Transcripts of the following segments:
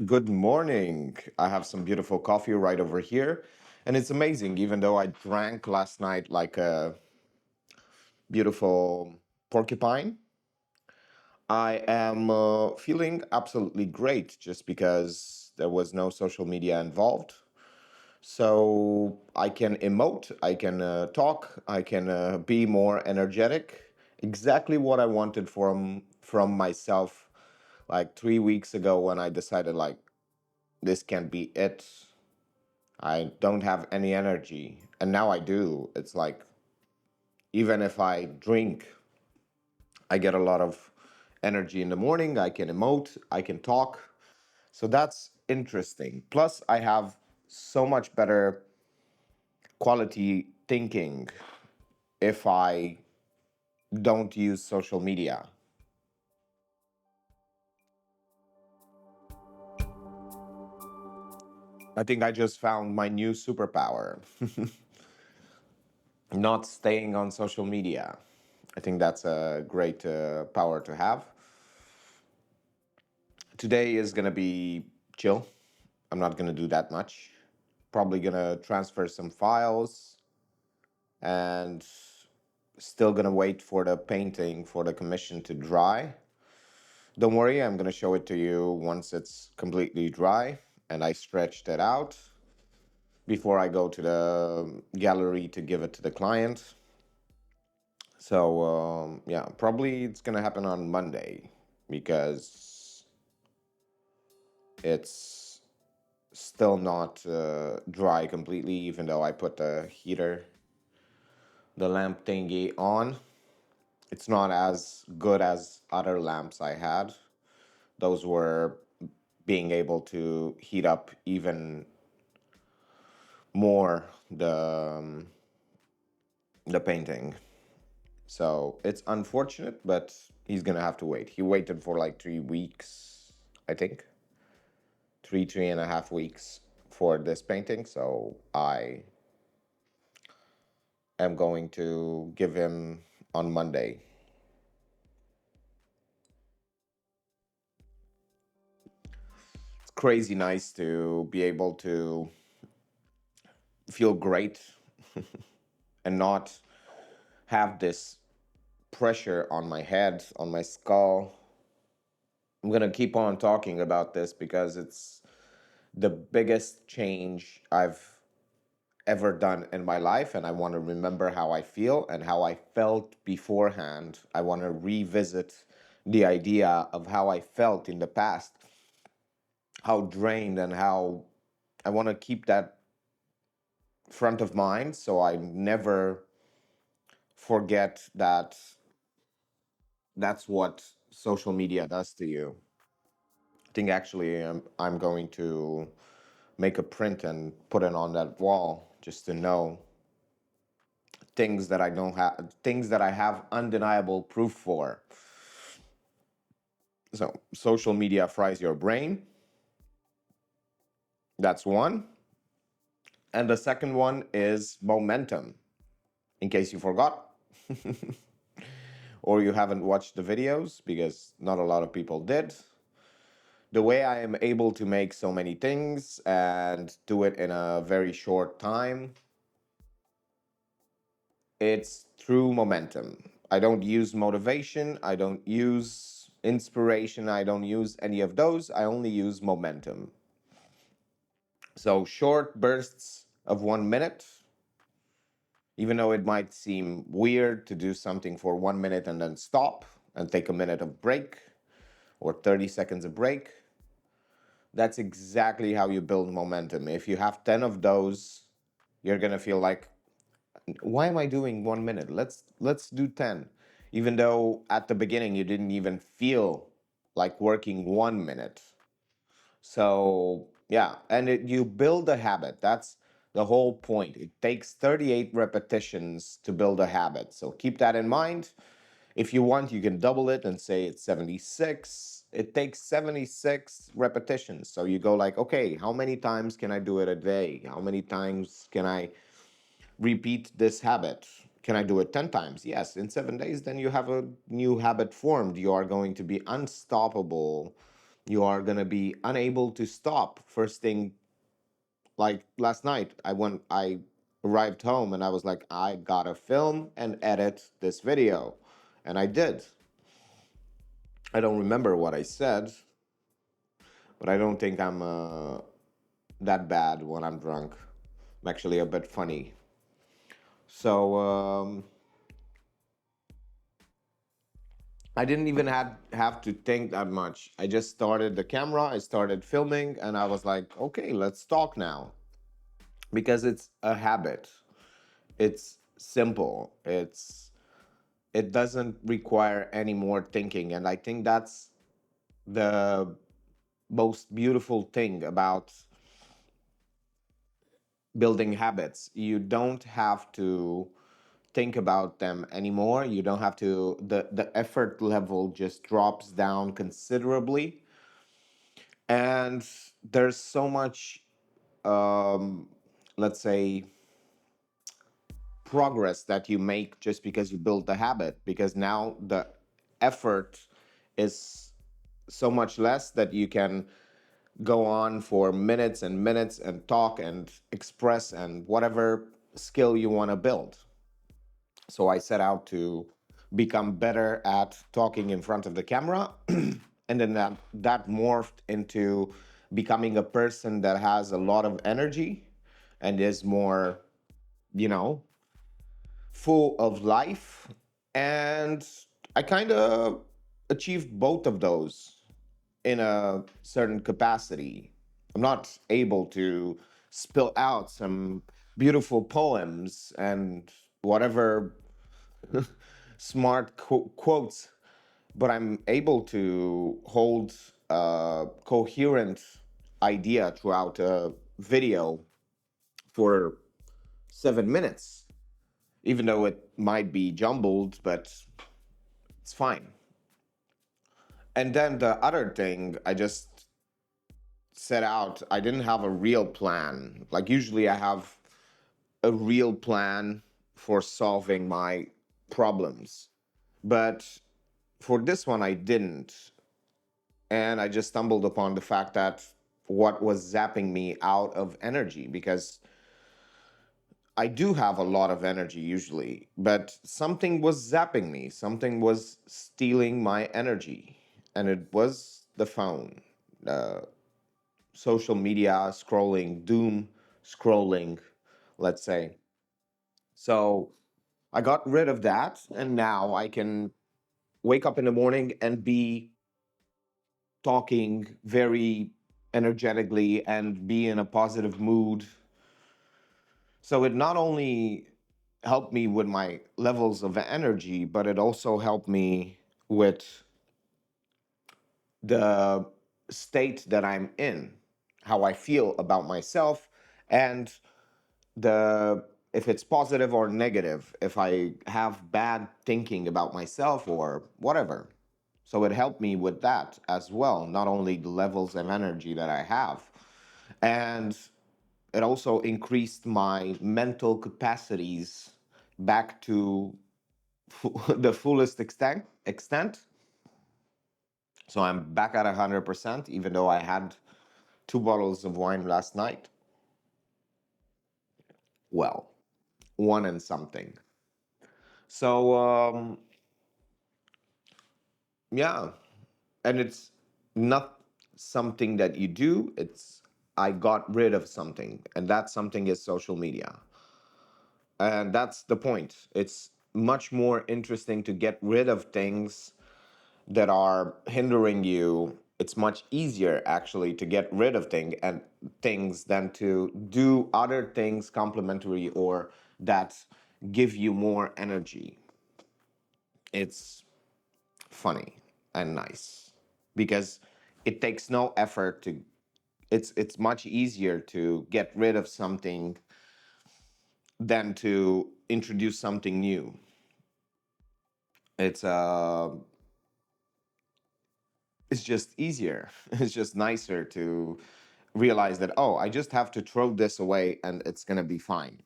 Good morning. I have some beautiful coffee right over here. And it's amazing, even though I drank last night like a beautiful porcupine, I am feeling absolutely great just because there was no social media involved. So I can emote, I can talk, I can be more energetic. Exactly what I wanted from myself like 3 weeks ago when I decided like this can't be it. I don't have any energy. And now I do. It's like, even if I drink, I get a lot of energy in the morning. I can emote, I can talk. So that's interesting. Plus, I have so much better quality thinking if I don't use social media. I think I just found my new superpower, not staying on social media. I think that's a great power to have. Today is going to be chill. I'm not going to do that much. Probably going to transfer some files and still going to wait for the painting for the commission to dry. Don't worry, I'm going to show it to you once it's completely dry and I stretched it out before I go to the gallery to give it to the client. So, yeah, probably it's going to happen on Monday because it's still not dry completely, even though I put the lamp thingy on. It's not as good as other lamps I had. Those were being able to heat up even more the painting. So it's unfortunate, but he's gonna have to wait. He waited for like 3 weeks, I think, three and a half weeks for this painting. So I am going to give him on Monday. It's crazy nice to be able to feel great and not have this pressure on my head, on my skull. I'm going to keep on talking about this because it's the biggest change I've ever done in my life. And I want to remember how I feel and how I felt beforehand. I want to revisit the idea of how I felt in the past, how drained and how I want to keep that front of mind so I never forget that that's what social media does to you. I think actually I'm going to make a print and put it on that wall just to know things that I don't have, things that I have undeniable proof for. So, social media fries your brain. That's one. And the second one is momentum, in case you forgot or you haven't watched the videos, because not a lot of people did. The way I am able to make so many things and do it in a very short time, it's through momentum. I don't use motivation, I don't use inspiration, I don't use any of those. I only use momentum. So short bursts of 1 minute, even though it might seem weird to do something for 1 minute and then stop and take a minute of break or 30 seconds of break. That's exactly how you build momentum. If you have 10 of those, you're going to feel like, why am I doing 1 minute? Let's do 10. Even though at the beginning you didn't even feel like working 1 minute. So yeah, and you build a habit. That's the whole point. It takes 38 repetitions to build a habit. So keep that in mind. If you want, you can double it and say it's 76. It takes 76 repetitions. So you go like, okay, how many times can I do it a day? How many times can I repeat this habit? Can I do it 10 times? Yes. In 7 days, then you have a new habit formed. You are going to be unstoppable You are going to be unable to stop first thing. Like last night, I arrived home and I was like, I gotta film and edit this video. And I did. I don't remember what I said, but I don't think I'm that bad when I'm drunk. I'm actually a bit funny. So I didn't even have to think that much. I just started the camera, I started filming, and I was like, okay, let's talk now. Because it's a habit. It's simple. It doesn't require any more thinking. And I think that's the most beautiful thing about building habits. You don't have to think about them anymore. You don't have to, the effort level just drops down considerably. And there's so much, um, let's say, progress that you make just because you build the habit, because now the effort is so much less that you can go on for minutes and minutes and talk and express and whatever skill you want to build. So I set out to become better at talking in front of the camera. And then that morphed into becoming a person that has a lot of energy and is more, you know, full of life. And I kind of achieved both of those in a certain capacity. I'm not able to spill out some beautiful poems and whatever smart quotes, but I'm able to hold a coherent idea throughout a video for 7 minutes, even though it might be jumbled, but it's fine. And then the other thing, I just set out, I didn't have a real plan. Like usually I have a real plan for solving my problems. But for this one, I didn't. And I just stumbled upon the fact that what was zapping me out of energy, because I do have a lot of energy usually, but something was zapping me, something was stealing my energy. And it was the phone, uh, social media scrolling, doom scrolling, let's say. So I got rid of that, and now I can wake up in the morning and be talking very energetically and be in a positive mood. So it not only helped me with my levels of energy, but it also helped me with the state that I'm in, how I feel about myself, and the if it's positive or negative, if I have bad thinking about myself or whatever. So it helped me with that as well, not only the levels of energy that I have. And it also increased my mental capacities back to the fullest extent. So I'm back at 100%, even though I had 2 bottles of wine last night. Well, one and something. So yeah, and it's not something that you do. It's I got rid of something, and that something is social media. And that's the point. It's much more interesting to get rid of things that are hindering you. It's much easier actually to get rid of things than to do other things complementary or that give you more energy. It's funny and nice because it takes no effort to it's much easier to get rid of something than to introduce something new. It's it's just easier. It's just nicer to realize that, oh, I just have to throw this away and it's going to be fine.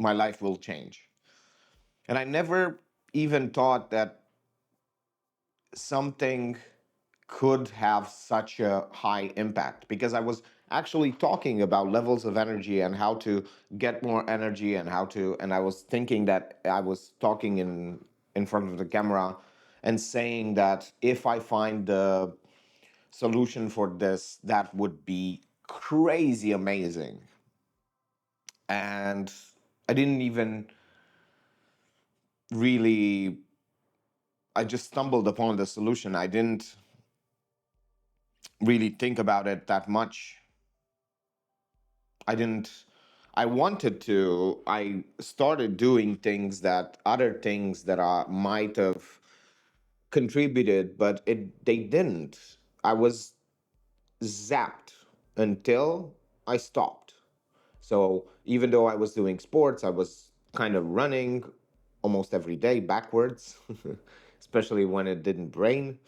My life will change. And I never even thought that something could have such a high impact, because I was actually talking about levels of energy and how to get more energy and how to, and I was thinking that I was talking in front of the camera and saying that if I find the solution for this, that would be crazy amazing. And I didn't even really, I just stumbled upon the solution. I didn't really think about it that much. I didn't, I wanted to, I started doing things that, other things that are might have contributed, but they didn't. I was zapped until I stopped. So even though I was doing sports, I was kind of running almost every day backwards, especially when it didn't rain.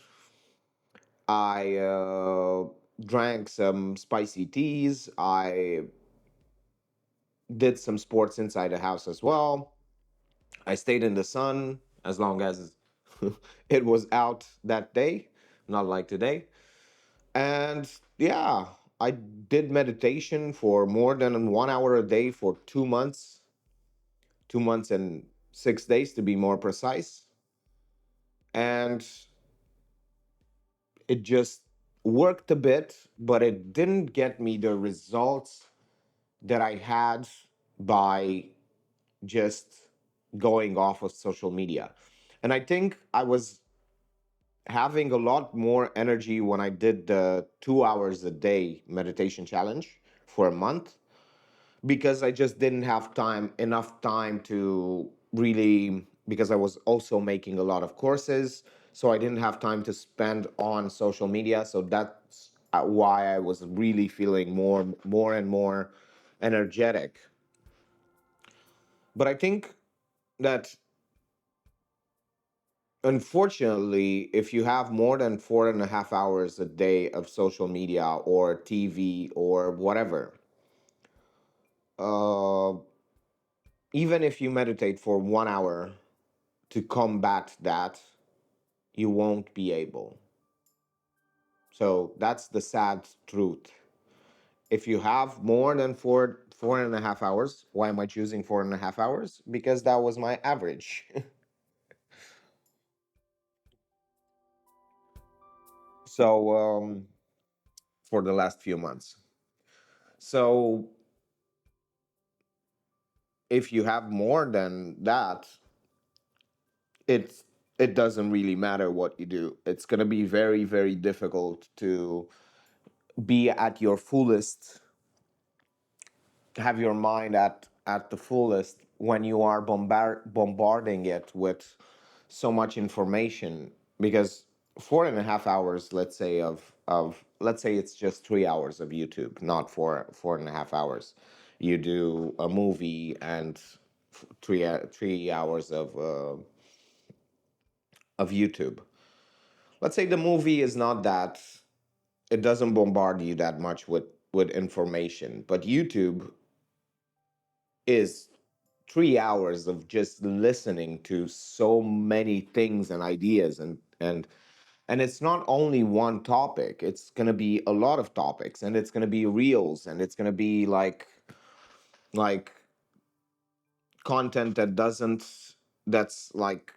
I drank some spicy teas. I did some sports inside the house as well. I stayed in the sun as long as it was out that day, not like today. And yeah, I did meditation for more than 1 hour a day for 2 months, 2 months and 6 days to be more precise. And it just worked a bit, but it didn't get me the results that I had by just going off of social media. And I think I was having a lot more energy when I did the 2 hours a day meditation challenge for a month, because I just didn't have enough time to really, because I was also making a lot of courses. So I didn't have time to spend on social media. So that's why I was really feeling more and more energetic. But I think that unfortunately, if you have more than 4.5 hours a day of social media or TV or whatever, uh, even if you meditate for 1 hour to combat that, you won't be able. So that's the sad truth. If you have more than 4.5 hours, why am I choosing 4.5 hours? Because that was my average. So for the last few months. So if you have more than that, it's it doesn't really matter what you do. It's going to be very, very difficult to be at your fullest, have your mind at the fullest when you are bombarding it with so much information. Because 4.5 hours, let's say, of let's say it's just 3 hours of YouTube, not 4.5 hours. You do a movie and 3 hours of YouTube. Let's say the movie is not that, it doesn't bombard you that much with information, but YouTube is 3 hours of just listening to so many things and ideas, and it's not only one topic. It's going to be a lot of topics, and it's going to be reels, and it's going to be like content that doesn't, that's like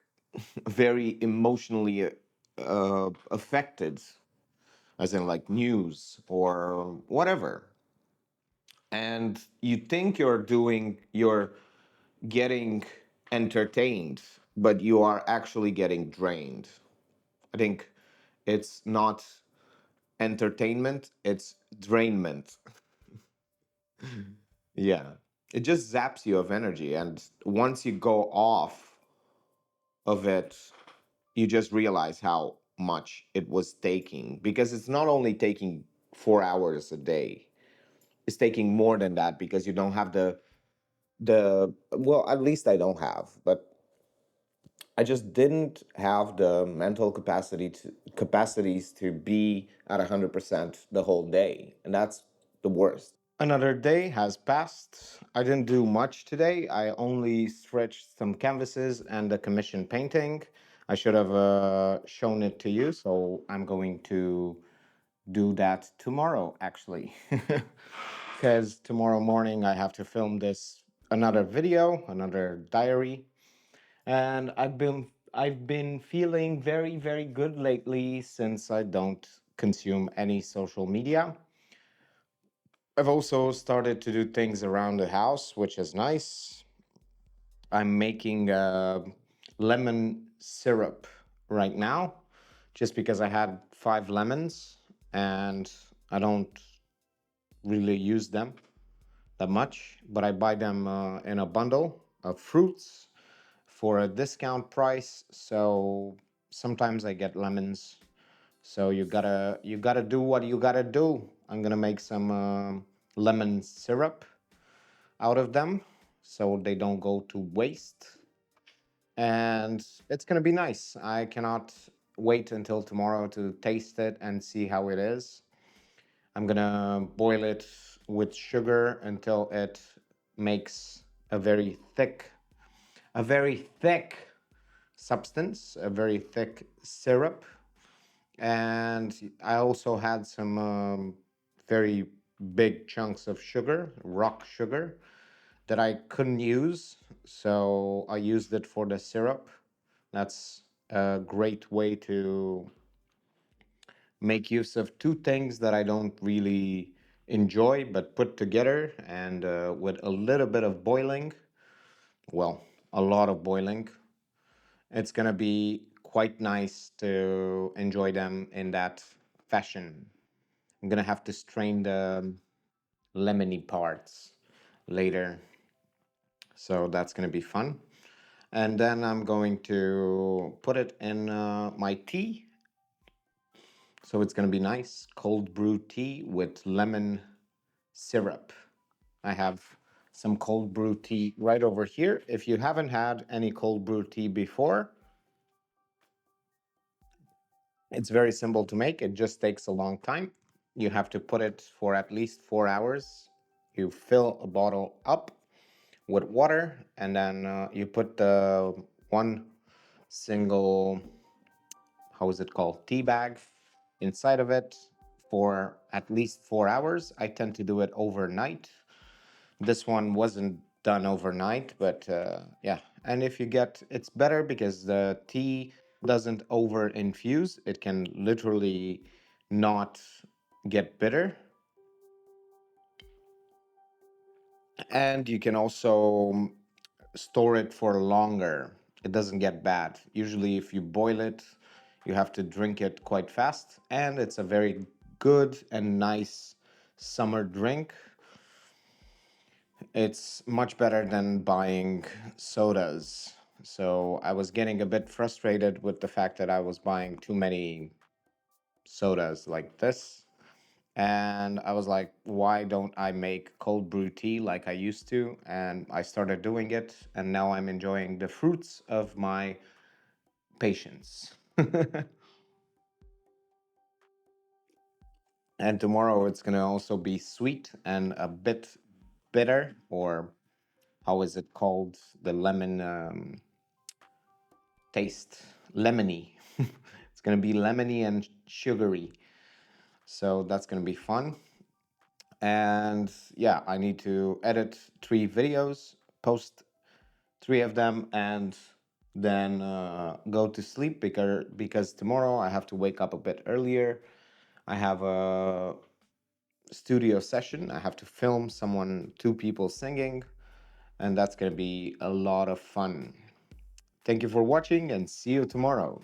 very emotionally affected, as in like news or whatever. And you think you're getting entertained, but you are actually getting drained. I think it's not entertainment, it's drainment. Yeah. It just zaps you of energy. And once you go off of it, you just realize how much it was taking. Because it's not only taking 4 hours a day, it's taking more than that, because you don't have the well, at least I don't have, but I just didn't have the mental capacities to be at 100% the whole day, and that's the worst. Another day has passed. I didn't do much today. I only stretched some canvases and a commission painting. I should have shown it to you, so I'm going to do that tomorrow, actually. Because tomorrow morning I have to film this another video, another diary, and I've been feeling very, very good lately since I don't consume any social media. I've also started to do things around the house, which is nice. I'm making lemon syrup right now, just because I had 5 lemons and I don't really use them that much, but I buy them in a bundle of fruits for a discount price. So sometimes I get lemons. So you gotta do what you gotta do. I'm gonna make some lemon syrup out of them so they don't go to waste. And it's gonna be nice. I cannot wait until tomorrow to taste it and see how it is. I'm gonna boil it with sugar until it makes a very thick, a very thick substance, a very thick syrup. And I also had some very big chunks of sugar, rock sugar, that I couldn't use. So I used it for the syrup. That's a great way to make use of two things that I don't really enjoy, but put together and with a little bit of boiling, well, a lot of boiling, it's gonna be quite nice to enjoy them in that fashion. I'm gonna have to strain the lemony parts later, so that's gonna be fun. And then I'm going to put it in my tea. So it's gonna be nice cold brew tea with lemon syrup. I have some cold brew tea right over here. If you haven't had any cold brew tea before, it's very simple to make. It just takes a long time. You have to put it for at least 4 hours. You fill a bottle up with water, and then you put the one single, how is it called, tea bag inside of it for at least 4 hours. I tend to do it overnight. This one wasn't done overnight, but yeah. And if you get, it's better because the tea doesn't over infuse. It can literally not get bitter. And you can also store it for longer. It doesn't get bad. Usually, if you boil it, you have to drink it quite fast. And it's a very good and nice summer drink. It's much better than buying sodas. So I was getting a bit frustrated with the fact that I was buying too many sodas like this. And I was like, why don't I make cold brew tea like I used to? And I started doing it. And now I'm enjoying the fruits of my patience. And tomorrow it's going to also be sweet and a bit bitter, or how is it called? The lemon taste, lemony. It's going to be lemony and sugary. So that's going to be fun. And yeah, I need to edit 3 videos, post 3 of them, and then go to sleep because tomorrow I have to wake up a bit earlier. I have a studio session. I have to film someone, 2 people singing, and that's going to be a lot of fun. Thank you for watching and see you tomorrow.